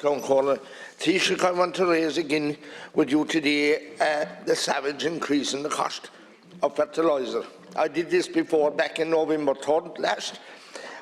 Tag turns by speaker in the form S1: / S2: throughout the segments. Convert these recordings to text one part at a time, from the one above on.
S1: Councillor Taoiseach, I want to raise again with you today the savage increase in the cost of fertiliser. I did this before back in November 3rd last.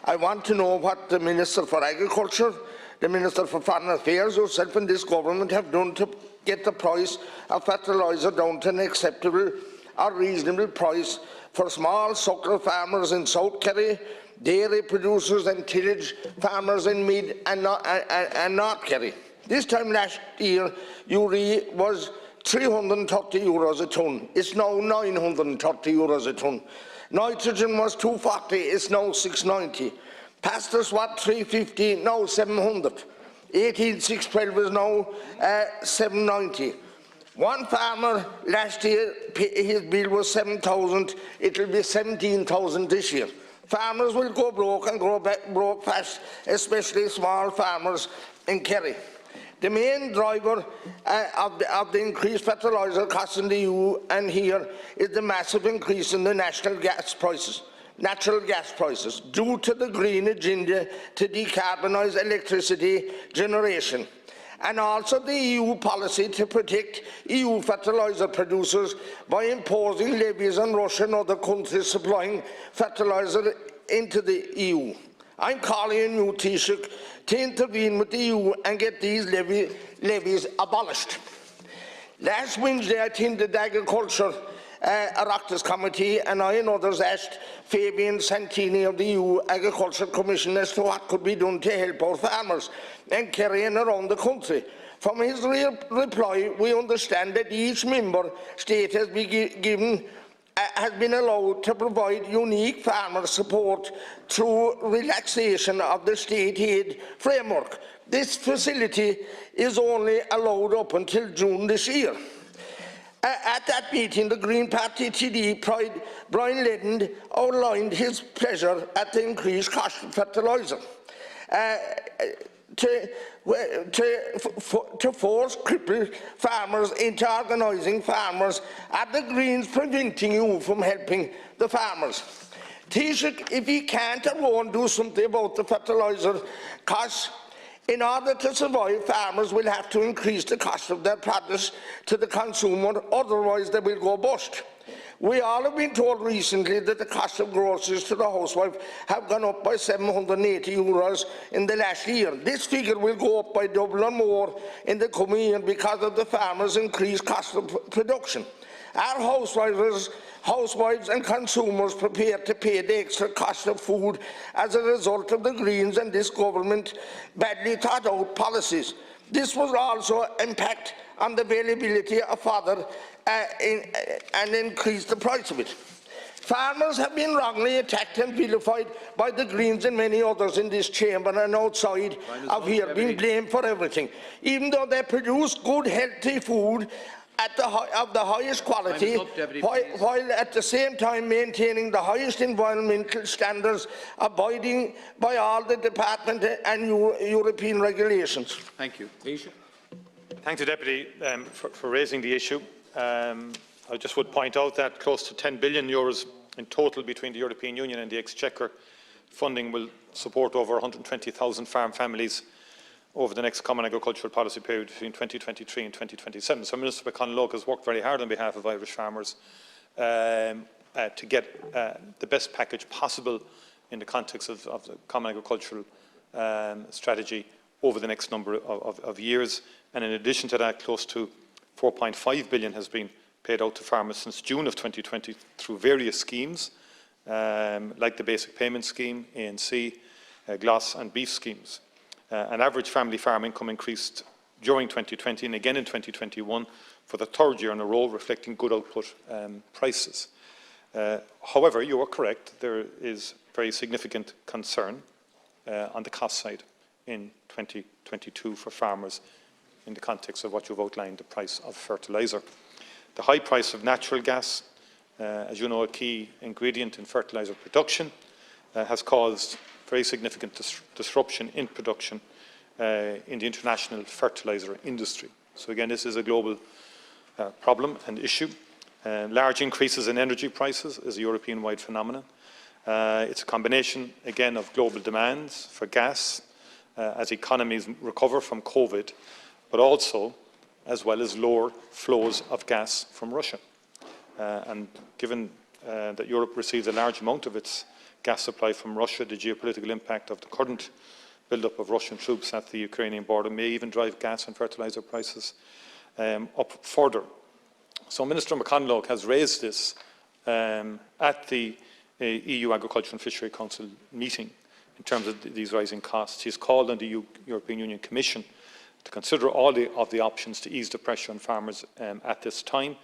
S1: I want to know what the Minister for Agriculture, the Minister for Foreign Affairs, yourself and this government have done to get the price of fertiliser down to an acceptable or reasonable price for small suckle farmers in South Kerry, dairy producers and tillage farmers in Mid and North Kerry. This time last year, urea was €330 a tonne. It's now €930 a tonne. Nitrogen was €240, it's now €690. Pasture swat €350, now €700. 18612 is now €790. One farmer last year, his bill was €7,000. It will be €17,000 this year. Farmers will go broke and go broke fast, especially small farmers in Kerry. The main driver of the increased fertiliser costs in the EU and here is the massive increase in the natural gas prices due to the green agenda to decarbonise electricity generation, and also the EU policy to protect EU fertiliser producers by imposing levies on Russia and other countries supplying fertiliser into the EU. I'm calling on you, Taoiseach, to intervene with the EU and get these levies abolished. Last Wednesday, I attended the Agriculture Oireachtas Committee, and I and others asked Fabian Santini of the EU Agriculture Commission as to what could be done to help our farmers in Kerry and around the country. From his reply, we understand that each member state has been allowed to provide unique farmer support through relaxation of the state aid framework. This facility is only allowed up until June this year. At that meeting, the Green Party TD Brian Ledden outlined his pleasure at the increased cost of fertiliser. To force crippled farmers into organising farmers, are the Greens preventing you from helping the farmers? Taoiseach, if you can't alone do something about the fertiliser costs, in order to survive, farmers will have to increase the cost of their produce to the consumer, otherwise they will go bust. We all have been told recently that the cost of groceries to the housewife have gone up by €780 in the last year. This figure will go up by double or more in the coming year because of the farmers' increased cost of production. Are housewives and consumers prepared to pay the extra cost of food as a result of the Greens and this government badly thought out policies? This will also impact on the availability of fodder and increase the price of it. Farmers have been wrongly attacked and vilified by the Greens and many others in this chamber and outside of here, being blamed for everything. Even though they produce good, healthy food of the highest quality, while at the same time maintaining the highest environmental standards, abiding by all the department and European regulations.
S2: Thank you.
S3: Thank you, Deputy, for raising the issue. I just would point out that close to €10 billion in total between the European Union and the Exchequer funding will support over 120,000 farm families over the next Common Agricultural Policy period between 2023 and 2027. So Minister McConalogue has worked very hard on behalf of Irish farmers to get the best package possible in the context of the Common Agricultural Strategy over the next number of years. And in addition to that, close to €4.5 billion has been paid out to farmers since June of 2020 through various schemes, like the Basic Payment Scheme, ANC, GLOS and beef schemes. And average family farm income increased during 2020 and again in 2021 for the third year in a row, reflecting good output prices. However, you are correct, there is very significant concern on the cost side in 2022 for farmers in the context of what you've outlined, the price of fertiliser. The high price of natural gas, as you know, a key ingredient in fertiliser production, has caused very significant disruption in production in the international fertiliser industry. So again, this is a global problem and issue. Large increases in energy prices is a European-wide phenomenon. It's a combination, again, of global demands for gas, as economies recover from COVID, but also as well as lower flows of gas from Russia. And given that Europe receives a large amount of its gas supply from Russia, the geopolitical impact of the current build-up of Russian troops at the Ukrainian border may even drive gas and fertiliser prices up further. So Minister McConalogue has raised this at the EU Agriculture and Fishery Council meeting in terms of these rising costs. He's called on the European Union Commission to consider all of the options to ease the pressure on farmers at this time.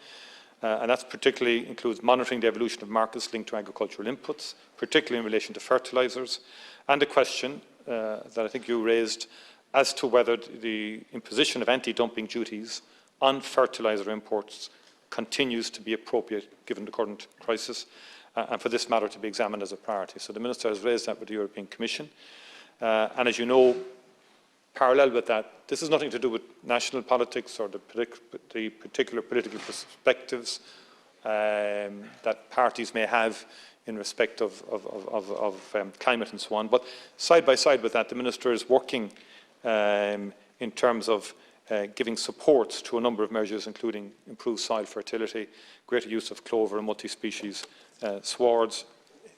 S3: And that particularly includes monitoring the evolution of markets linked to agricultural inputs, particularly in relation to fertilisers, and the question that I think you raised as to whether the imposition of anti-dumping duties on fertiliser imports continues to be appropriate given the current crisis, and for this matter to be examined as a priority. So the Minister has raised that with the European Commission. And as you know, parallel with that, this has nothing to do with national politics or the particular political perspectives that parties may have in respect of climate and so on. But side by side with that, the Minister is working in terms of giving support to a number of measures, including improved soil fertility, greater use of clover and multi-species swards,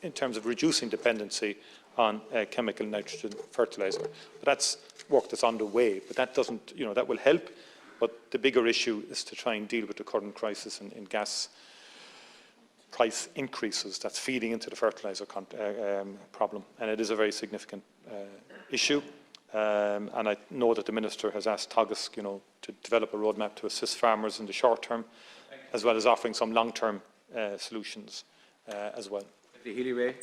S3: in terms of reducing dependency on chemical nitrogen fertiliser. But that's work that's underway, but that doesn't, that will help. But the bigger issue is to try and deal with the current crisis in gas price increases that's feeding into the fertiliser problem, and it is a very significant issue. And I know that the Minister has asked Teagasc, to develop a roadmap to assist farmers in the short term, as well as offering some long-term solutions as well.
S2: Danny Healy-Rae.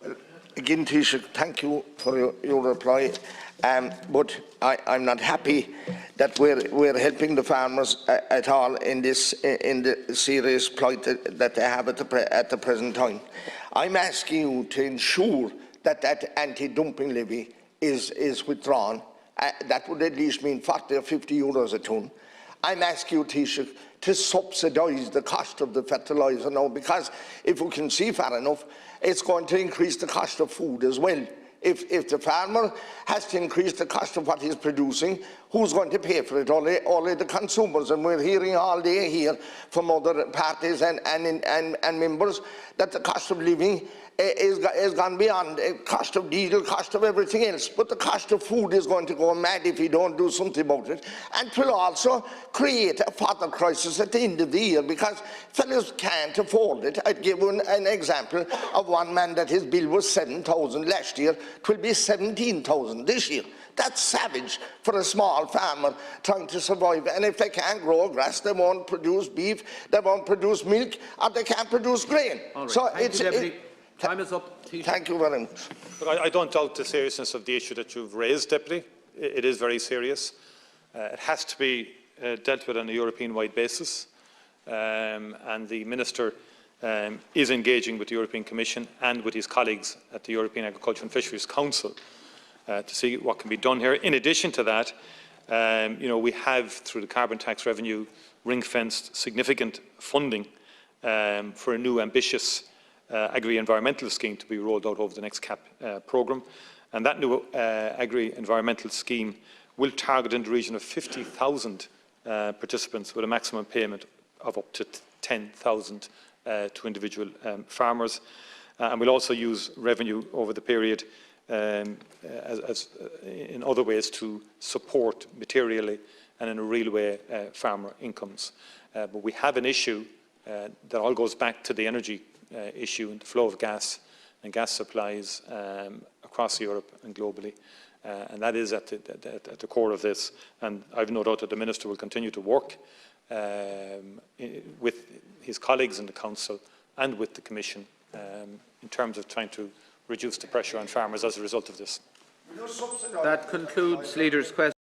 S1: Well, again, Taoiseach, thank you for your reply. But I'm not happy that we're helping the farmers at all in the serious plight that they have at the present time. I'm asking you to ensure that anti-dumping levy is withdrawn. That would at least mean 40 or 50 euros a tonne. I'm asking you, Taoiseach, to subsidise the cost of the fertiliser now, because if we can see far enough, it's going to increase the cost of food as well. If the farmer has to increase the cost of what he's producing, who's going to pay for it? Only the consumers. And we're hearing all day here from other parties and members that the cost of living is gone beyond the cost of diesel, cost of everything else. But the cost of food is going to go mad if you don't do something about it. And it will also create a further crisis at the end of the year, because fellows can't afford it. I'd give you an example of one man that his bill was 7,000 last year. It will be 17,000 this year. That's savage for a small farmer trying to survive. And if they can't grow grass, they won't produce beef, they won't produce milk, or they can't produce grain.
S2: Right.
S1: So
S2: Time is up.
S1: Thank you very much.
S3: But I don't doubt the seriousness of the issue that you've raised, Deputy. It is very serious. It has to be dealt with on a European-wide basis. And the Minister is engaging with the European Commission and with his colleagues at the European Agriculture and Fisheries Council to see what can be done here. In addition to that, we have, through the carbon tax revenue, ring-fenced significant funding for a new ambitious agri-environmental scheme to be rolled out over the next CAP programme. And that new agri-environmental scheme will target in the region of 50,000 participants, with a maximum payment of up to 10,000 to individual farmers. And we'll also use revenue over the period in other ways to support materially and in a real way farmer incomes. But we have an issue that all goes back to the energy issue and the flow of gas and gas supplies across Europe and globally. And that is at the core of this. And I've no doubt that the Minister will continue to work with his colleagues in the Council and with the Commission in terms of trying to reduce the pressure on farmers as a result of this.
S2: That concludes Leader's questions.